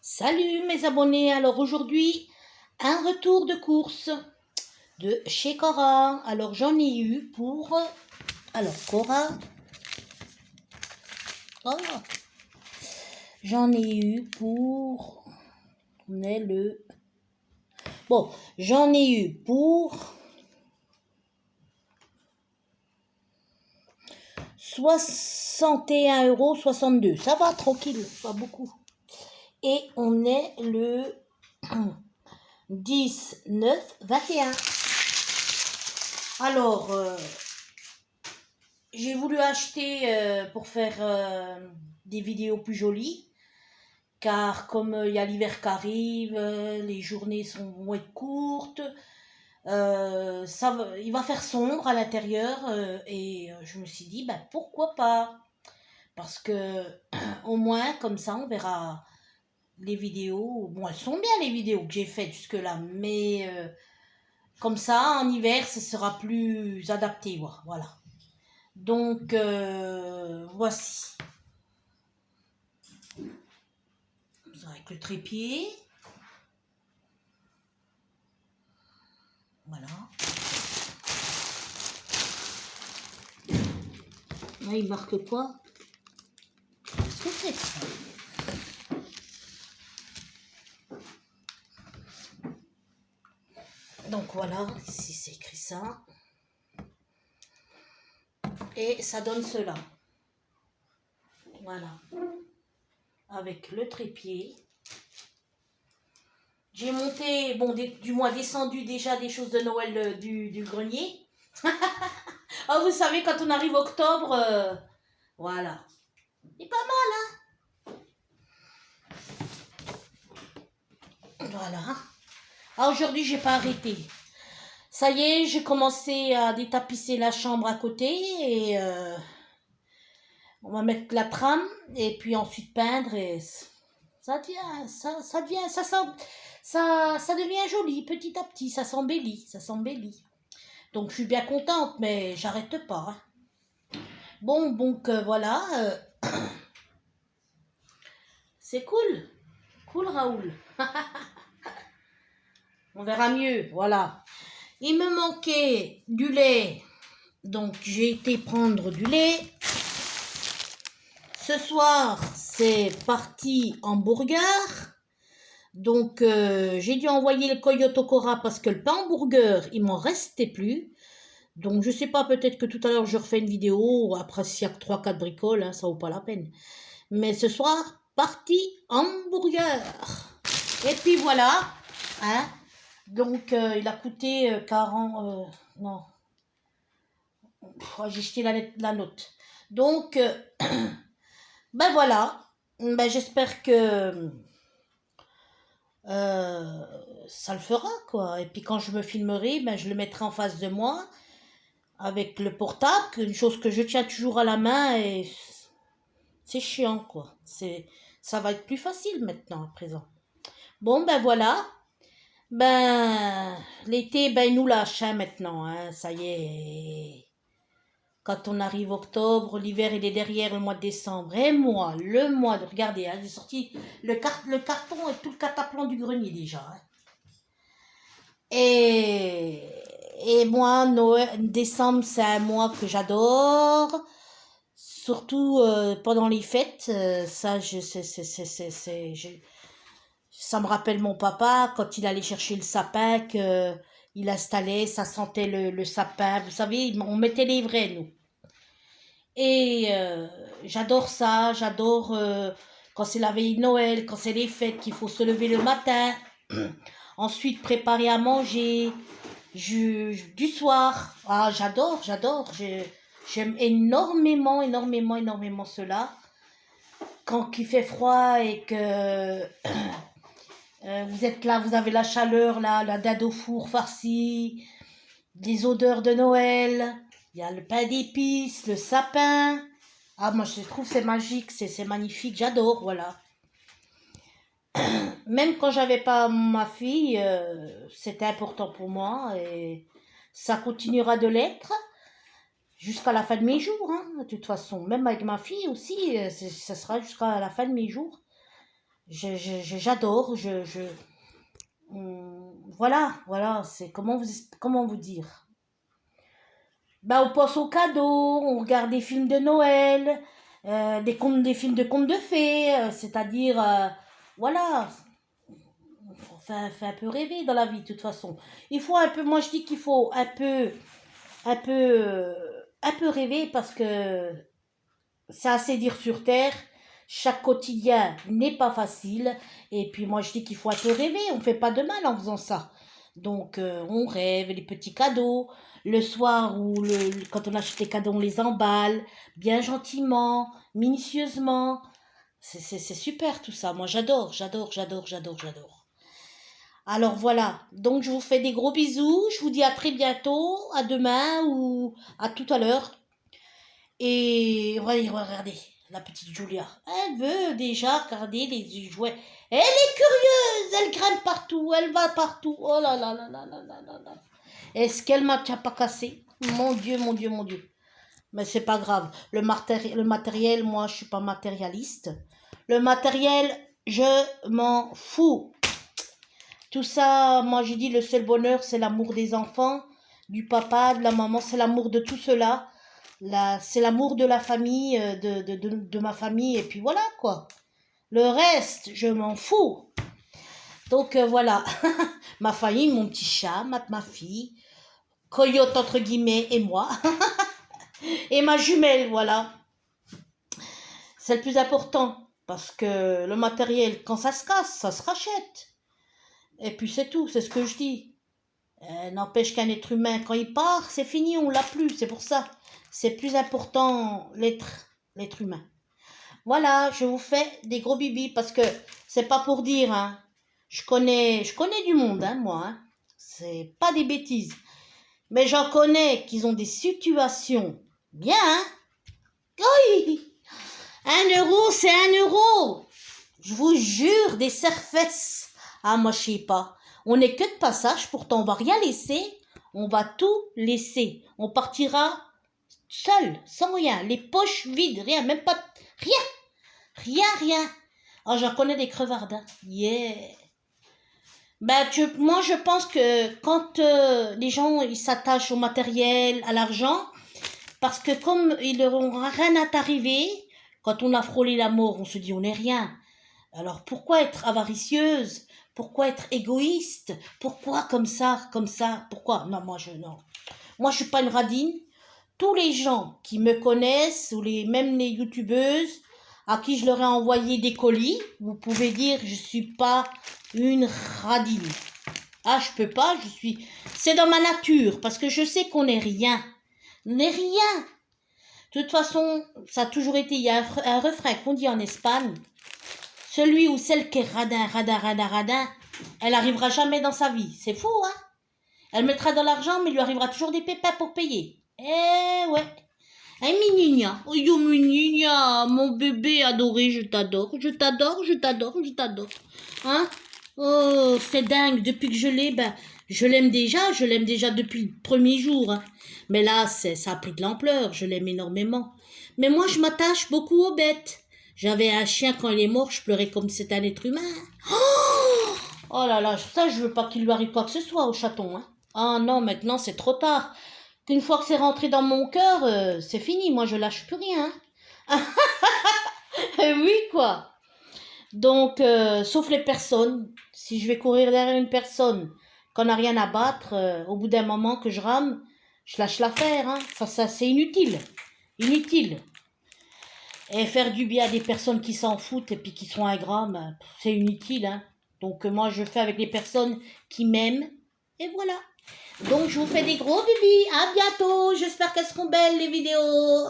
Salut mes abonnés, alors aujourd'hui un retour de course de chez Cora. Alors j'en ai eu pour... Alors Cora... Oh, j'en ai eu pour... On est le... Bon, j'en ai eu pour... 61,62 €. Ça va, tranquille, pas beaucoup. Et on est le 10, 9, 21. Alors, j'ai voulu acheter pour faire des vidéos plus jolies, car comme il y a l'hiver qui arrive, les journées vont être courtes, il va faire sombre à l'intérieur, et je me suis dit, pourquoi pas? Parce que au moins, comme ça, on verra les vidéos. Bon, elles sont bien les vidéos que j'ai faites jusque-là, mais comme ça, en hiver, ce sera plus adapté, voilà. Donc, voici. Avec le trépied. Voilà. Là, il marque quoi? Qu'est-ce que c'est que ça? Donc voilà, ici c'est écrit ça. Et ça donne cela. Voilà. Avec le trépied. J'ai monté, bon, du moins descendu déjà des choses de Noël du grenier. Oh, vous savez, quand on arrive octobre, voilà. C'est pas mal, hein? Voilà. Ah, aujourd'hui, j'ai pas arrêté. Ça y est, j'ai commencé à détapisser la chambre à côté et on va mettre la trame et puis ensuite peindre et ça devient, ça devient joli petit à petit, ça s'embellit. Donc je suis bien contente, mais j'arrête pas. Hein. Bon, donc voilà, c'est cool, Raoul. On verra mieux, voilà. Il me manquait du lait, donc j'ai été prendre du lait. Ce soir, c'est parti hamburger. Donc, j'ai dû envoyer le Coyote au Cora parce que le pain hamburger, il m'en restait plus. Donc, je sais pas, peut-être que tout à l'heure, je refais une vidéo. Après, s'il y a que 3-4 bricoles, hein, ça vaut pas la peine. Mais ce soir, parti hamburger. Et puis voilà. Hein. Donc, il a coûté 40... non. J'ai jeté la note. Donc... ben voilà, j'espère que ça le fera, quoi. Et puis quand je me filmerai, je le mettrai en face de moi avec le portable, une chose que je tiens toujours à la main et c'est chiant, quoi. Ça va être plus facile maintenant, à présent. Bon, voilà. L'été, il nous lâche, hein, maintenant, hein, ça y est. Quand on arrive octobre, l'hiver il est derrière le mois de décembre. Et moi, regardez, hein, j'ai sorti le carton et tout le cataplan du grenier déjà. Hein. Et moi, décembre, c'est un mois que j'adore. Surtout pendant les fêtes, ça me rappelle mon papa quand il allait chercher le sapin, qu'il installait, ça sentait le sapin. Vous savez, on mettait les vrais, nous. Et j'adore ça, j'adore quand c'est la veille de Noël, quand c'est les fêtes, qu'il faut se lever le matin, ensuite préparer à manger, du soir. Ah, j'adore, j'aime énormément cela. Quand il fait froid et que vous êtes là, vous avez la chaleur, la dinde au four farcie, les odeurs de Noël... Il y a le pain d'épices, le sapin. Ah, moi, je trouve c'est magique, c'est magnifique, j'adore, voilà. Même quand j'avais pas ma fille, c'était important pour moi et ça continuera de l'être jusqu'à la fin de mes jours, hein, de toute façon. Même avec ma fille aussi, ça sera jusqu'à la fin de mes jours. J'adore, voilà, c'est comment vous dire. Bah, on pense aux cadeaux, on regarde des films de Noël, des films de contes de fées, c'est-à-dire, voilà, fait un peu rêver dans la vie de toute façon. Il faut un peu, moi je dis qu'il faut un peu, euh, un peu rêver parce que c'est assez dire sur terre. Chaque quotidien n'est pas facile. Et puis moi je dis qu'il faut un peu rêver. On ne fait pas de mal en faisant ça. Donc on rêve, les petits cadeaux. Le soir ou quand on achète les cadeaux, on les emballe bien gentiment, minutieusement. C'est super tout ça. Moi j'adore. Alors voilà, donc je vous fais des gros bisous. Je vous dis à très bientôt, à demain ou à tout à l'heure. Et regardez, la petite Julia. Elle veut déjà regarder les jouets. Elle est curieuse, elle grimpe partout, elle va partout. Oh là là là là là là là là. Est-ce qu'elle m'a pas cassé? Mon Dieu, mon Dieu, mon Dieu. Mais c'est pas grave. Le matériel, moi, je suis pas matérialiste. Le matériel, je m'en fous. Tout ça, moi, j'ai dit, le seul bonheur, c'est l'amour des enfants, du papa, de la maman, c'est l'amour de tout cela. C'est l'amour de la famille, de ma famille, et puis voilà quoi. Le reste, je m'en fous. Donc voilà, ma famille, mon petit chat, ma fille, coyote entre guillemets, et moi, et ma jumelle, voilà. C'est le plus important, parce que le matériel, quand ça se casse, ça se rachète. Et puis c'est tout, c'est ce que je dis. N'empêche qu'un être humain, quand il part, c'est fini, on l'a plus, c'est pour ça. C'est plus important l'être humain. Voilà, je vous fais des gros bibis parce que c'est pas pour dire, hein. Je connais du monde, hein, moi. Hein. C'est pas des bêtises. Mais j'en connais qui ont des situations bien, hein. Oui, 1 euro, c'est 1 euro. Je vous jure, des serfesses. Ah, moi, je sais pas. On n'est que de passage, pourtant, on va rien laisser. On va tout laisser. On partira seul, sans rien. Les poches vides, rien, même pas... Rien. Rien. Oh, j'en connais des crevardes. Hein. Yeah. Ben, moi, je pense que quand les gens ils s'attachent au matériel, à l'argent, parce que comme ils n'auront rien à t'arriver, quand on a frôlé la mort, on se dit on n'est rien. Alors pourquoi être avaricieuse? Pourquoi être égoïste? Pourquoi comme ça? Pourquoi? Non, non. Moi, je suis pas une radine. Tous les gens qui me connaissent, ou même les youtubeuses, à qui je leur ai envoyé des colis, vous pouvez dire je suis pas une radine. Ah, je peux pas, c'est dans ma nature, parce que je sais qu'on n'est rien. On n'est rien. De toute façon, ça a toujours été, il y a un refrain qu'on dit en Espagne, celui ou celle qui est radin, elle arrivera jamais dans sa vie. C'est fou, hein? Elle mettra de l'argent, mais il lui arrivera toujours des pépins pour payer. Eh ouais. Hey, Mignon, oh yo Mignon, mon bébé adoré, je t'adore. Hein? Oh, c'est dingue, depuis que je l'ai, ben, je l'aime déjà depuis le premier jour. Hein. Mais là, ça a pris de l'ampleur, je l'aime énormément. Mais moi, je m'attache beaucoup aux bêtes. J'avais un chien, quand il est mort, je pleurais comme c'est un être humain. Oh là là, ça, je veux pas qu'il lui arrive quoi que ce soit au chaton. Hein. Ah non, maintenant, c'est trop tard. Qu'une fois que c'est rentré dans mon cœur, c'est fini. Moi, je lâche plus rien. Oui, quoi. Donc, sauf les personnes. Si je vais courir derrière une personne qu'on n'a rien à battre, au bout d'un moment que je rame, je lâche l'affaire. Hein. Ça c'est inutile. Inutile. Et faire du bien à des personnes qui s'en foutent et puis qui sont ingrats, ben, c'est inutile. Hein. Donc, moi, je fais avec les personnes qui m'aiment. Et voilà. Donc, je vous fais des gros bébés. À bientôt. J'espère qu'elles seront belles, les vidéos.